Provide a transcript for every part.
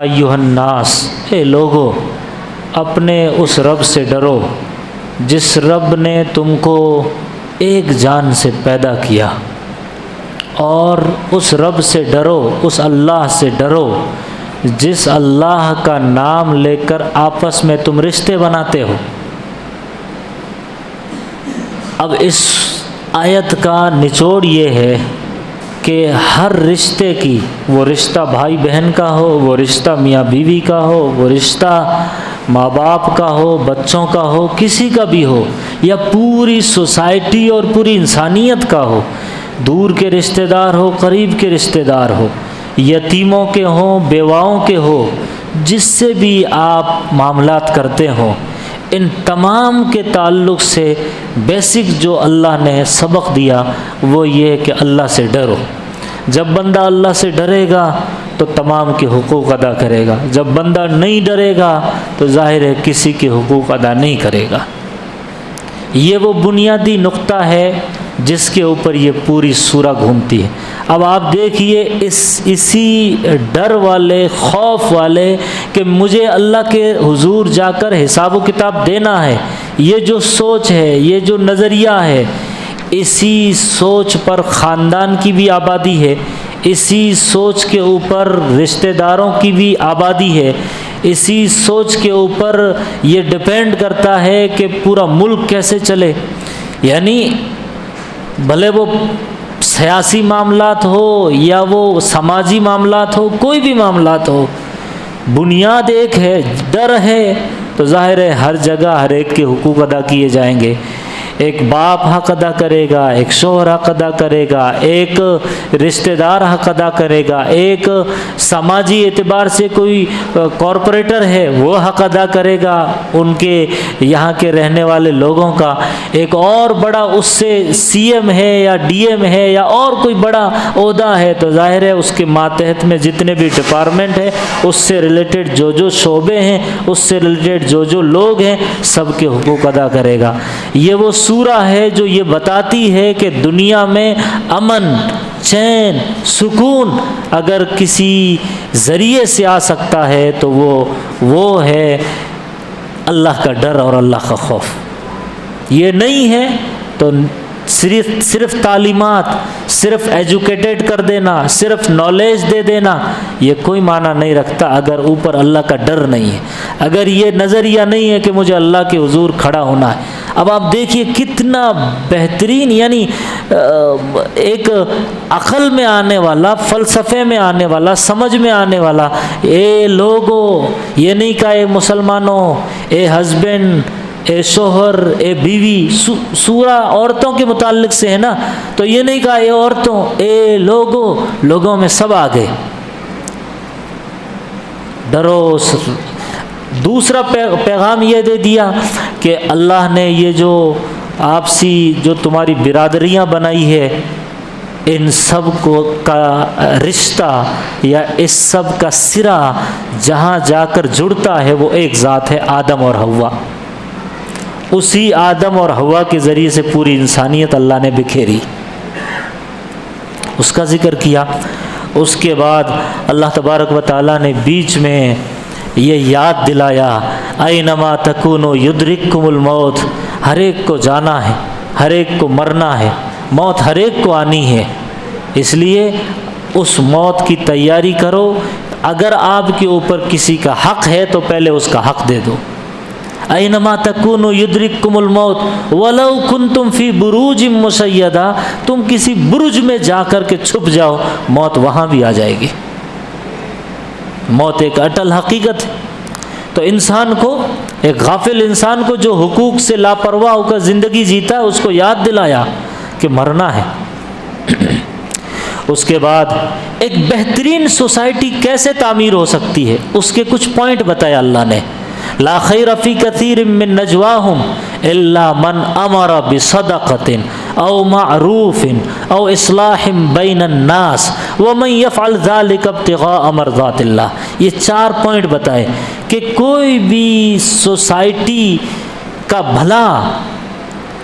ایھا الناس، اے لوگو اپنے اس رب سے ڈرو جس رب نے تم کو ایک جان سے پیدا کیا، اور اس رب سے ڈرو، اس اللہ سے ڈرو جس اللہ کا نام لے کر آپس میں تم رشتے بناتے ہو۔ اب اس آیت کا نچوڑ یہ ہے کہ ہر رشتے کی، وہ رشتہ بھائی بہن کا ہو، وہ رشتہ میاں بیوی کا ہو، وہ رشتہ ماں باپ کا ہو، بچوں کا ہو، کسی کا بھی ہو، یا پوری سوسائٹی اور پوری انسانیت کا ہو، دور کے رشتہ دار ہو، قریب کے رشتہ دار ہو، یتیموں کے ہوں، بیواؤں کے ہو، جس سے بھی آپ معاملات کرتے ہوں، ان تمام کے تعلق سے بیسک جو اللہ نے سبق دیا وہ یہ کہ اللہ سے ڈرو۔ جب بندہ اللہ سے ڈرے گا تو تمام کے حقوق ادا کرے گا، جب بندہ نہیں ڈرے گا تو ظاہر ہے کسی کے حقوق ادا نہیں کرے گا۔ یہ وہ بنیادی نقطہ ہے جس کے اوپر یہ پوری سورہ گھومتی ہے۔ اب آپ دیکھیے اسی ڈر والے، خوف والے کہ مجھے اللہ کے حضور جا کر حساب و کتاب دینا ہے، یہ جو سوچ ہے، یہ جو نظریہ ہے، اسی سوچ پر خاندان کی بھی آبادی ہے، اسی سوچ کے اوپر رشتہ داروں کی بھی آبادی ہے، اسی سوچ کے اوپر یہ ڈپینڈ کرتا ہے کہ پورا ملک کیسے چلے۔ یعنی بھلے وہ سیاسی معاملات ہو یا وہ سماجی معاملات ہو، کوئی بھی معاملات ہو، بنیاد ایک ہے، ڈر ہے تو ظاہر ہے ہر جگہ ہر ایک کے حقوق ادا کیے جائیں گے۔ ایک باپ حق ادا کرے گا، ایک شوہر حق ادا کرے گا، ایک رشتہ دار حق ادا کرے گا، ایک سماجی اعتبار سے کوئی کارپوریٹر ہے وہ حق ادا کرے گا ان کے یہاں کے رہنے والے لوگوں کا، ایک اور بڑا اس سے سی ایم ہے یا ڈی ایم ہے یا اور کوئی بڑا عہدہ ہے تو ظاہر ہے اس کے ماتحت میں جتنے بھی ڈپارٹمنٹ ہے، اس سے ریلیٹڈ جو شعبے ہیں، اس سے ریلیٹڈ جو لوگ ہیں، سب کے حقوق ادا کرے گا۔ یہ وہ سورہ ہے جو یہ بتاتی ہے کہ دنیا میں امن، چین، سکون اگر کسی ذریعے سے آ سکتا ہے تو وہ ہے اللہ کا ڈر اور اللہ کا خوف۔ یہ نہیں ہے تو صرف تعلیمات، صرف ایجوکیٹڈ کر دینا، صرف نالج دے دینا، یہ کوئی معنی نہیں رکھتا اگر اوپر اللہ کا ڈر نہیں ہے، اگر یہ نظریہ نہیں ہے کہ مجھے اللہ کے حضور کھڑا ہونا ہے۔ اب آپ دیکھیے کتنا بہترین، یعنی ایک عقل میں آنے والا، فلسفے میں آنے والا، سمجھ میں آنے والا، اے لوگو، یہ نہیں کہا اے مسلمانوں، اے ہسبینڈ، اے شوہر، اے بیوی، سورہ عورتوں کے متعلق سے ہے نا، تو یہ نہیں کہا اے عورتوں، اے لوگو، لوگوں میں سب آ گئے، ڈرو۔ دوسرا پیغام یہ دے دیا کہ اللہ نے یہ جو آپسی جو تمہاری برادریاں بنائی ہے، ان سب کو کا رشتہ یا اس سب کا سرا جہاں جا کر جڑتا ہے وہ ایک ذات ہے، آدم اور حوا۔ اسی آدم اور حوا کے ذریعے سے پوری انسانیت اللہ نے بکھیری، اس کا ذکر کیا۔ اس کے بعد اللہ تبارک و تعالیٰ نے بیچ میں یہ یاد دلایا، اینما تکونوا یدرککم الموت، ہر ایک کو جانا ہے، ہر ایک کو مرنا ہے، موت ہر ایک کو آنی ہے، اس لیے اس موت کی تیاری کرو۔ اگر آپ کے اوپر کسی کا حق ہے تو پہلے اس کا حق دے دو۔ اینما تکونوا یدرککم الموت ولو کنتم فی بروج مشیدہ، تم کسی برج میں جا کر کے چھپ جاؤ، موت وہاں بھی آ جائے گی۔ موت ایک اٹل حقیقت ہے۔ تو انسان کو، ایک غافل انسان کو جو حقوق سے لاپرواہ ہو کر زندگی جیتا ہے، اس کو یاد دلایا کہ مرنا ہے۔ اس کے بعد ایک بہترین سوسائٹی کیسے تعمیر ہو سکتی ہے، اس کے کچھ پوائنٹ بتایا اللہ نے۔ لا خیر فی کثیر من نجواہم الا من امر بصدقۃ او معروف او اصلاح بین الناس ومن یفعل ذلک ابتغاء مرضات اللہ۔ یہ 4 پوائنٹ بتائے کہ کوئی بھی سوسائٹی کا بھلا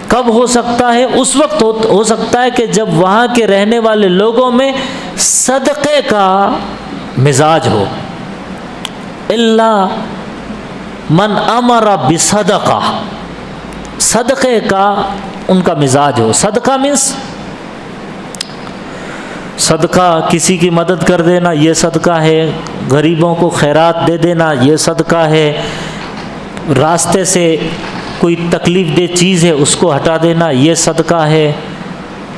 کب ہو سکتا ہے؟ اس وقت ہو سکتا ہے کہ جب وہاں کے رہنے والے لوگوں میں صدقے کا مزاج ہو، الا من امر بصدقہ، صدقے کا ان کا مزاج ہو۔ صدقہ مینس صدقہ کسی کی مدد کر دینا، یہ صدقہ ہے، غریبوں کو خیرات دے دینا، یہ صدقہ ہے، راستے سے کوئی تکلیف دہ چیز ہے اس کو ہٹا دینا، یہ صدقہ ہے،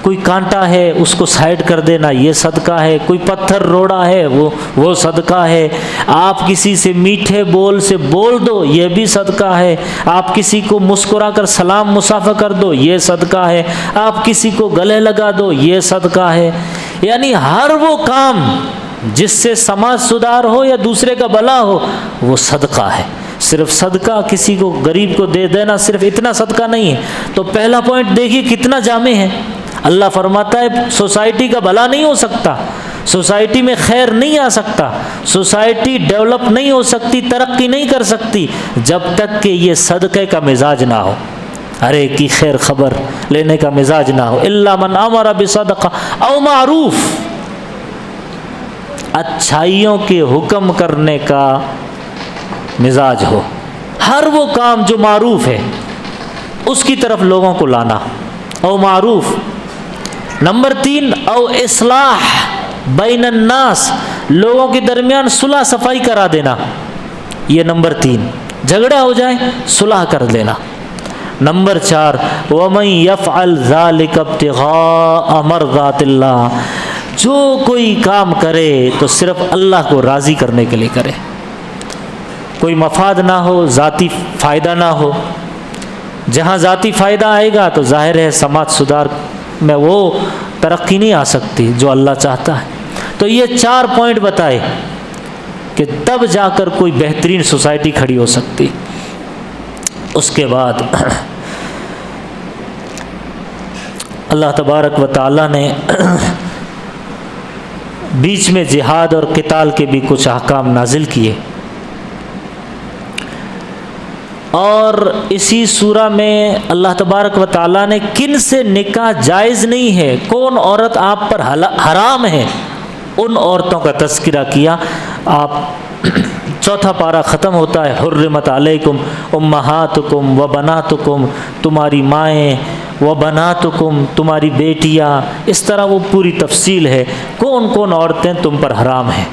کوئی کانٹا ہے اس کو سائڈ کر دینا، یہ صدقہ ہے، کوئی پتھر روڑا ہے وہ صدقہ ہے، آپ کسی سے میٹھے بول سے بول دو یہ بھی صدقہ ہے، آپ کسی کو مسکرا کر سلام مصافحہ کر دو یہ صدقہ ہے، آپ کسی کو گلے لگا دو یہ صدقہ ہے۔ یعنی ہر وہ کام جس سے سماج سدھار ہو یا دوسرے کا بھلا ہو وہ صدقہ ہے۔ صرف صدقہ کسی کو غریب کو دے دینا صرف اتنا صدقہ نہیں ہے۔ تو پہلا پوائنٹ دیکھیے کتنا جامع ہے۔ اللہ فرماتا ہے سوسائٹی کا بھلا نہیں ہو سکتا، سوسائٹی میں خیر نہیں آ سکتا، سوسائٹی ڈیولپ نہیں ہو سکتی، ترقی نہیں کر سکتی جب تک کہ یہ صدقے کا مزاج نہ ہو، ہر ایک کی خیر خبر لینے کا مزاج نہ ہو۔ الا من امر بصدقہ او معروف، اچھائیوں کے حکم کرنے کا مزاج ہو، ہر وہ کام جو معروف ہے اس کی طرف لوگوں کو لانا، او معروف۔ نمبر 3 او اصلاح بین الناس، لوگوں کے درمیان صلح صفائی کرا دینا، یہ نمبر 3، جھگڑا ہو جائے صلح کر دینا۔ نمبر 4 ومن یفعل ذلک ابتغاء مرضات اللہ، جو کوئی کام کرے تو صرف اللہ کو راضی کرنے کے لیے کرے، کوئی مفاد نہ ہو، ذاتی فائدہ نہ ہو۔ جہاں ذاتی فائدہ آئے گا تو ظاہر ہے سماج سدھار میں وہ ترقی نہیں آ سکتی جو اللہ چاہتا ہے۔ تو یہ 4 پوائنٹ بتائے کہ تب جا کر کوئی بہترین سوسائٹی کھڑی ہو سکتی۔ اس کے بعد اللہ تبارک و تعالیٰ نے بیچ میں جہاد اور قتال کے بھی کچھ احکام نازل کیے، اور اسی سورہ میں اللہ تبارک و تعالیٰ نے کن سے نکاح جائز نہیں ہے، کون عورت آپ پر حرام ہے، ان عورتوں کا تذکرہ کیا۔ آپ 4 پارہ ختم ہوتا ہے حرمت علیکم امہاتکم و بناتکم، تمہاری مائیں، و بناتکم تمہاری بیٹیاں، اس طرح وہ پوری تفصیل ہے کون کون عورتیں تم پر حرام ہیں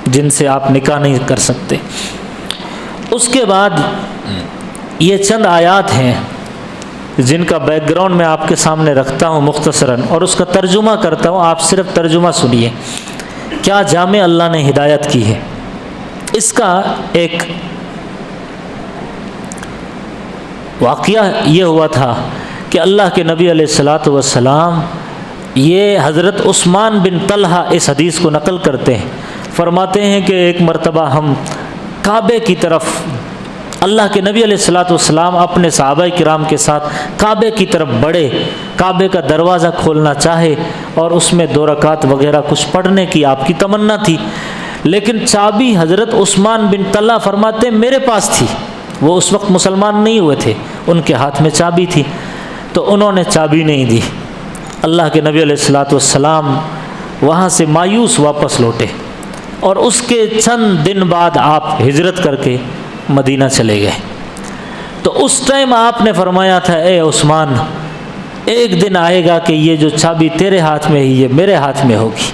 جن سے آپ نکاح نہیں کر سکتے۔ اس کے بعد یہ چند آیات ہیں جن کا بیک گراؤنڈ میں آپ کے سامنے رکھتا ہوں مختصراً، اور اس کا ترجمہ کرتا ہوں، آپ صرف ترجمہ سنیے کیا جامع اللہ نے ہدایت کی ہے۔ اس کا ایک واقعہ یہ ہوا تھا کہ اللہ کے نبی علیہ الصلاۃ والسلام، یہ حضرت عثمان بن طلحہ اس حدیث کو نقل کرتے ہیں، فرماتے ہیں کہ ایک مرتبہ ہم کعبے کی طرف، اللہ کے نبی علیہ الصلاۃ والسلام اپنے صحابہ کرام کے ساتھ کعبے کی طرف بڑھے، کعبے کا دروازہ کھولنا چاہے اور اس میں 2 رکعت وغیرہ کچھ پڑھنے کی آپ کی تمنا تھی، لیکن چابی حضرت عثمان بن طلحہ فرماتے ہیں میرے پاس تھی، وہ اس وقت مسلمان نہیں ہوئے تھے، ان کے ہاتھ میں چابی تھی، تو انہوں نے چابی نہیں دی۔ اللہ کے نبی علیہ الصلاۃ والسلام وہاں سے مایوس واپس لوٹے، اور اس کے چند دن بعد آپ ہجرت کر کے مدینہ چلے گئے۔ تو اس ٹائم آپ نے فرمایا تھا اے عثمان، ایک دن آئے گا کہ یہ جو چابی تیرے ہاتھ میں ہی یہ میرے ہاتھ میں ہوگی،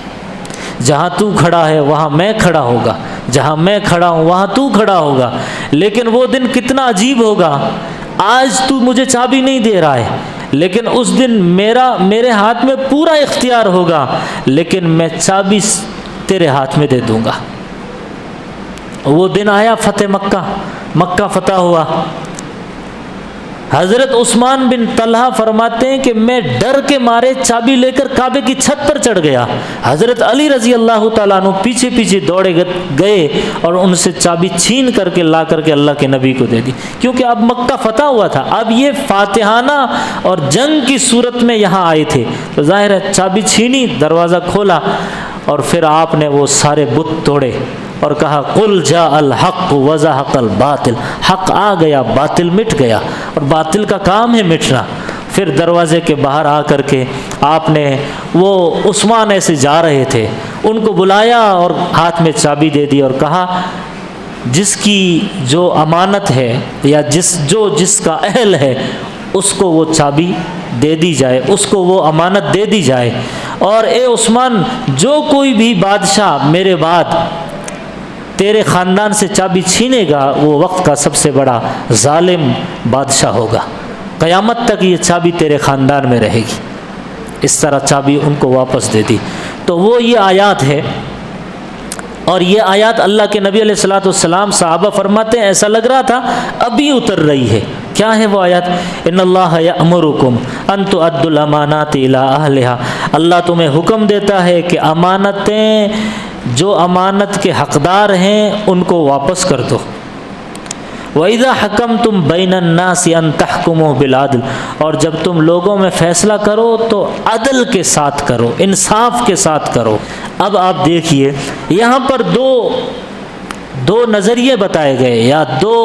جہاں تو کھڑا ہے وہاں میں کھڑا ہوگا، جہاں میں کھڑا ہوں وہاں تو کھڑا ہوگا، لیکن وہ دن کتنا عجیب ہوگا، آج تو مجھے چابی نہیں دے رہا ہے لیکن اس دن میرے ہاتھ میں پورا اختیار ہوگا، لیکن میں چابی تیرے ہاتھ میں دے دوں گا۔ وہ دن آیا فتح مکہ فتح ہوا۔ حضرت عثمان بن طلحہ فرماتے ہیں کہ میں ڈر کے مارے چابی لے کر کعبے کی چھت پر چڑھ گیا، حضرت علی رضی اللہ تعالیٰ عنہ پیچھے پیچھے دوڑے گئے اور ان سے چابی چھین کر کے لا کر کے اللہ کے نبی کو دے دی، کیونکہ اب مکہ فتح ہوا تھا، اب یہ فاتحانہ اور جنگ کی صورت میں یہاں آئے تھے، تو ظاہر ہے چابی چھینی، دروازہ کھولا، اور پھر آپ نے وہ سارے بت توڑے اور کہا قل جاء الحق وزهق الباطل، حق آ گیا باطل مٹ گیا، اور باطل کا کام ہے مٹنا، پھر دروازے کے باہر آ کر کے آپ نے وہ عثمان ایسے جا رہے تھے ان کو بلایا اور ہاتھ میں چابی دے دی اور کہا جس کی جو امانت ہے یا جس کا اہل ہے اس کو وہ چابی دے دی جائے، اس کو وہ امانت دے دی جائے، اور اے عثمان جو کوئی بھی بادشاہ میرے بعد تیرے خاندان سے چابی چھینے گا وہ وقت کا سب سے بڑا ظالم بادشاہ ہوگا، قیامت تک یہ چابی تیرے خاندان میں رہے گی۔ اس طرح چابی ان کو واپس دے دی۔ تو وہ یہ آیات ہے، اور یہ آیات اللہ کے نبی علیہ الصلوۃ والسلام صحابہ فرماتے ہیں ایسا لگ رہا تھا ابھی اتر رہی ہے۔ کیا ہے وہ آیات؟ ان اللہ یأمرکم ان تؤدوا الامانات الی اہلھا، اللہ تمہیں حکم دیتا ہے کہ امانتیں جو امانت کے حقدار ہیں ان کو واپس کر دو۔ وَإِذَا حَكَمْتُمْ بَيْنَ النَّاسِ أَن تَحْكُمُوا بِالْعَدْلِ، اور جب تم لوگوں میں فیصلہ کرو تو عدل کے ساتھ کرو، انصاف کے ساتھ کرو۔ اب آپ دیکھیے یہاں پر دو نظریے بتائے گئے یا دو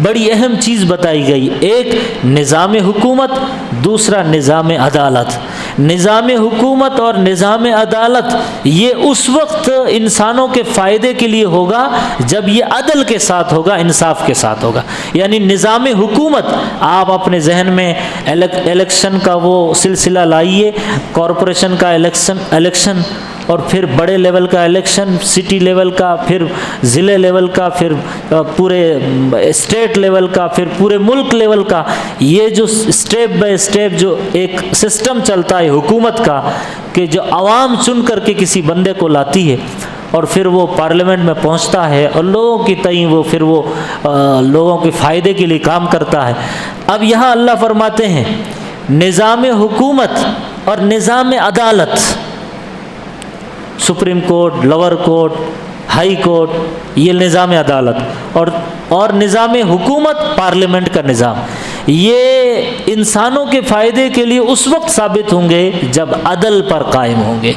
بڑی اہم چیز بتائی گئی، ایک نظام حکومت، دوسرا نظام عدالت۔ نظام حکومت اور نظام عدالت یہ اس وقت انسانوں کے فائدے کے لیے ہوگا جب یہ عدل کے ساتھ ہوگا، انصاف کے ساتھ ہوگا۔ یعنی نظام حکومت آپ اپنے ذہن میں الیکشن کا وہ سلسلہ لائیے، کارپوریشن کا الیکشن اور پھر بڑے لیول کا الیکشن، سٹی لیول کا، پھر ضلع لیول کا، پھر پورے اسٹیٹ لیول کا، پھر پورے ملک لیول کا، یہ جو اسٹیپ بائی اسٹیپ جو ایک سسٹم چلتا ہے حکومت کا کہ جو عوام چن کر کے کسی بندے کو لاتی ہے اور پھر وہ پارلیمنٹ میں پہنچتا ہے اور لوگوں کی تئیں وہ پھر وہ لوگوں کے فائدے کے لیے کام کرتا ہے۔ اب یہاں اللہ فرماتے ہیں نظام حکومت اور نظام عدالت، supreme court, lower court, high court, یہ نظام عدالت، اور نظام حکومت پارلیمنٹ کا نظام، یہ انسانوں کے فائدے کے لیے اس وقت ثابت ہوں گے جب عدل پر قائم ہوں گے۔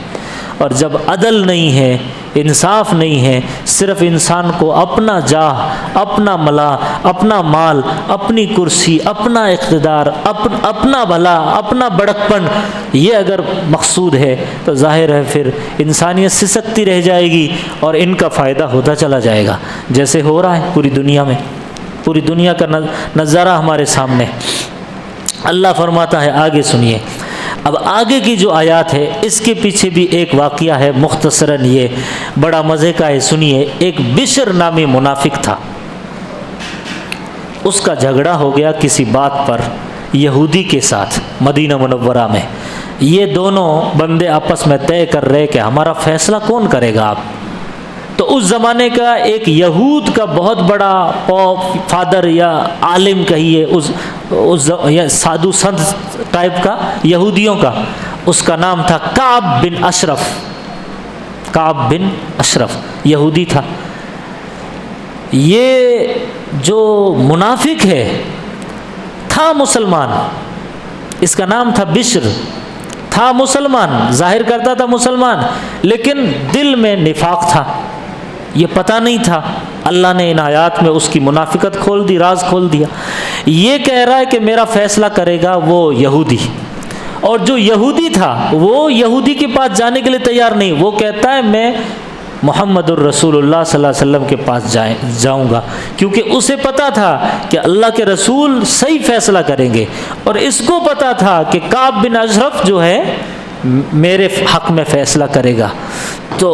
اور جب عدل نہیں ہے، انصاف نہیں ہے، صرف انسان کو اپنا جاہ، اپنا ملا، اپنا مال، اپنی کرسی، اپنا اقتدار، اپنا بھلا، اپنا بڑکپن، یہ اگر مقصود ہے تو ظاہر ہے پھر انسانیت سسکتی رہ جائے گی اور ان کا فائدہ ہوتا چلا جائے گا، جیسے ہو رہا ہے پوری دنیا میں۔ پوری دنیا کا نظارہ ہمارے سامنے۔ اللہ فرماتا ہے، آگے سنیے، اب آگے کی جو آیات ہے اس کے پیچھے بھی ایک واقعہ ہے، مختصراً یہ بڑا مزے کا ہے، سنیے۔ ایک بشر نامی منافق تھا، اس کا جھگڑا ہو گیا کسی بات پر یہودی کے ساتھ مدینہ منورہ میں۔ یہ دونوں بندے آپس میں طے کر رہے کہ ہمارا فیصلہ کون کرے گا آپ۔ تو اس زمانے کا ایک یہود کا بہت بڑا فادر یا عالم کہیے، یا سادھو سنت ٹائپ کا یہودیوں کا، اس کا نام تھا کعب بن اشرف۔ کعب بن اشرف یہودی تھا۔ یہ جو منافق ہے تھا مسلمان، اس کا نام تھا بشر، تھا مسلمان، ظاہر کرتا تھا مسلمان، لیکن دل میں نفاق تھا، یہ پتہ نہیں تھا۔ اللہ نے ان آیات میں اس کی منافقت کھول دی، راز کھول دیا۔ یہ کہہ رہا ہے کہ میرا فیصلہ کرے گا وہ یہودی، اور جو یہودی تھا وہ یہودی کے پاس جانے کے لیے تیار نہیں، وہ کہتا ہے میں محمد الرسول اللہ صلی اللہ علیہ وسلم کے پاس جاؤں گا، کیونکہ اسے پتا تھا کہ اللہ کے رسول صحیح فیصلہ کریں گے، اور اس کو پتا تھا کہ کعب بن اشرف جو ہے میرے حق میں فیصلہ کرے گا۔ تو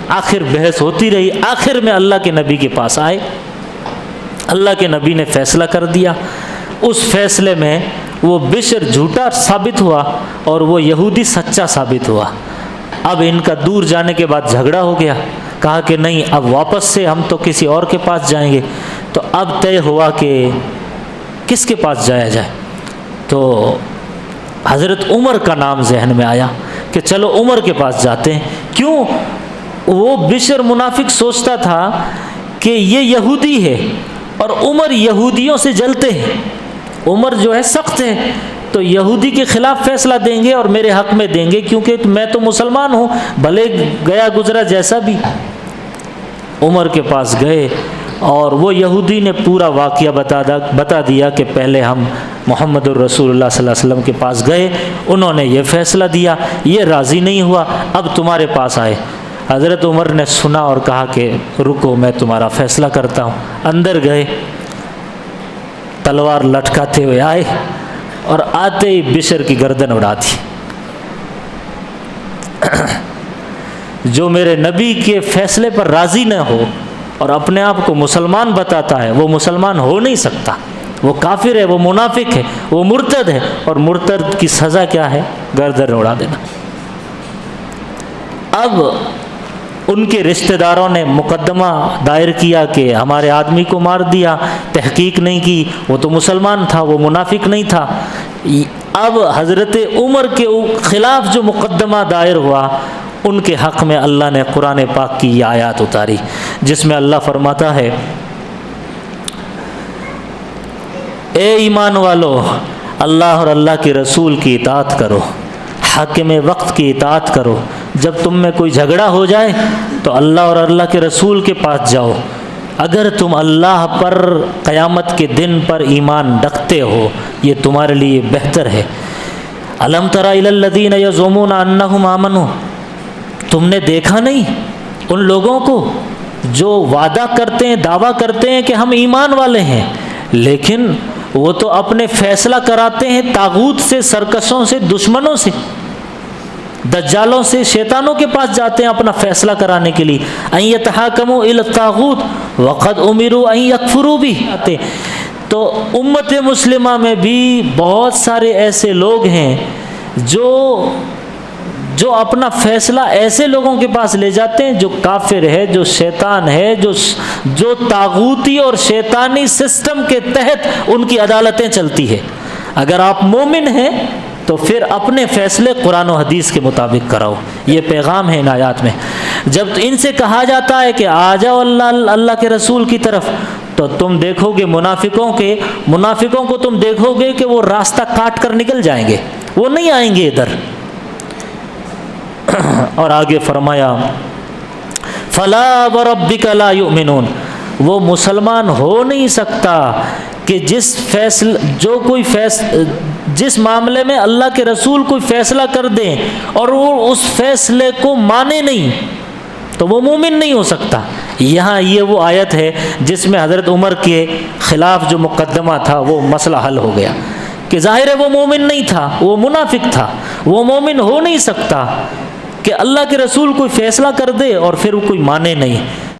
آخر بحث ہوتی رہی، آخر میں اللہ کے نبی کے پاس آئے، اللہ کے نبی نے فیصلہ کر دیا۔ اس فیصلے میں وہ بشر جھوٹا ثابت ہوا اور وہ یہودی سچا ثابت ہوا۔ اب ان کا دور جانے کے بعد جھگڑا ہو گیا، کہا کہ نہیں اب واپس سے ہم تو کسی اور کے پاس جائیں گے۔ تو اب طے ہوا کہ کس کے پاس جایا جائے، تو حضرت عمر کا نام ذہن میں آیا کہ چلو عمر کے پاس جاتے ہیں۔ کیوں؟ وہ بشر منافق سوچتا تھا کہ یہ یہودی ہے اور عمر یہودیوں سے جلتے ہیں، عمر جو ہے سخت ہے، تو یہودی کے خلاف فیصلہ دیں گے اور میرے حق میں دیں گے، کیونکہ میں تو مسلمان ہوں، بھلے گیا گزرا جیسا بھی۔ عمر کے پاس گئے اور وہ یہودی نے پورا واقعہ بتا دیا کہ پہلے ہم محمد الرسول اللہ صلی اللہ علیہ وسلم کے پاس گئے، انہوں نے یہ فیصلہ دیا، یہ راضی نہیں ہوا، اب تمہارے پاس آئے۔ حضرت عمر نے سنا اور کہا کہ رکو میں تمہارا فیصلہ کرتا ہوں۔ اندر گئے، تلوار لٹکاتے ہوئے آئے اور آتے ہی بشر کی گردن اڑا دی۔ جو میرے نبی کے فیصلے پر راضی نہ ہو اور اپنے آپ کو مسلمان بتاتا ہے وہ مسلمان ہو نہیں سکتا، وہ کافر ہے، وہ منافق ہے، وہ مرتد ہے، اور مرتد کی سزا کیا ہے؟ گردن اڑا دینا۔ اب ان کے رشتہ داروں نے مقدمہ دائر کیا کہ ہمارے آدمی کو مار دیا، تحقیق نہیں کی، وہ تو مسلمان تھا، وہ منافق نہیں تھا۔ اب حضرت عمر کے خلاف جو مقدمہ دائر ہوا ان کے حق میں اللہ نے قرآن پاک کی یہ آیات اتاری، جس میں اللہ فرماتا ہے اے ایمان والو، اللہ اور اللہ کے رسول کی اطاعت کرو، حاکم وقت کی اطاعت کرو۔ جب تم میں کوئی جھگڑا ہو جائے تو اللہ اور اللہ کے رسول کے پاس جاؤ۔ اگر تم اللہ پر قیامت کے دن پر ایمان رکھتے ہو یہ تمہارے لیے بہتر ہے۔ الم تر الی الذین یزعمون انہم آمنوا، تم نے دیکھا نہیں ان لوگوں کو جو وعدہ کرتے ہیں، دعویٰ کرتے ہیں کہ ہم ایمان والے ہیں، لیکن وہ تو اپنے فیصلہ کراتے ہیں طاغوت سے، سرکشوں سے، دشمنوں سے، دجالوں سے، شیطانوں کے پاس جاتے ہیں اپنا فیصلہ کرانے کے لیے۔ ان یتحاکموا الی الطاغوت وقد امروا ان یکفروا بہ۔ تو امت مسلمہ میں بھی بہت سارے ایسے لوگ ہیں جو اپنا فیصلہ ایسے لوگوں کے پاس لے جاتے ہیں جو کافر ہے، جو شیطان ہے، جو طاغوتی اور شیطانی سسٹم کے تحت ان کی عدالتیں چلتی ہے۔ اگر آپ مومن ہیں تو پھر اپنے فیصلے قرآن و حدیث کے مطابق کراؤ، یہ پیغام ہے ان آیات میں۔ جب ان سے کہا جاتا ہے کہ آ جاؤ اللہ کے رسول کی طرف، تو تم دیکھو گے منافقوں کو تم دیکھو گے کہ وہ راستہ کاٹ کر نکل جائیں گے، وہ نہیں آئیں گے ادھر۔ اور آگے فرمایا فلا وربک لا یؤمنون، وہ مسلمان ہو نہیں سکتا کہ جس معاملے میں اللہ کے رسول کوئی فیصلہ کر دیں اور وہ اس فیصلے کو مانے نہیں تو وہ مومن نہیں ہو سکتا۔ یہاں یہ وہ آیت ہے جس میں حضرت عمر کے خلاف جو مقدمہ تھا وہ مسئلہ حل ہو گیا کہ ظاہر ہے وہ مومن نہیں تھا، وہ منافق تھا، وہ مومن ہو نہیں سکتا کہ اللہ کے رسول کوئی فیصلہ کر دے اور پھر وہ کوئی مانے نہیں۔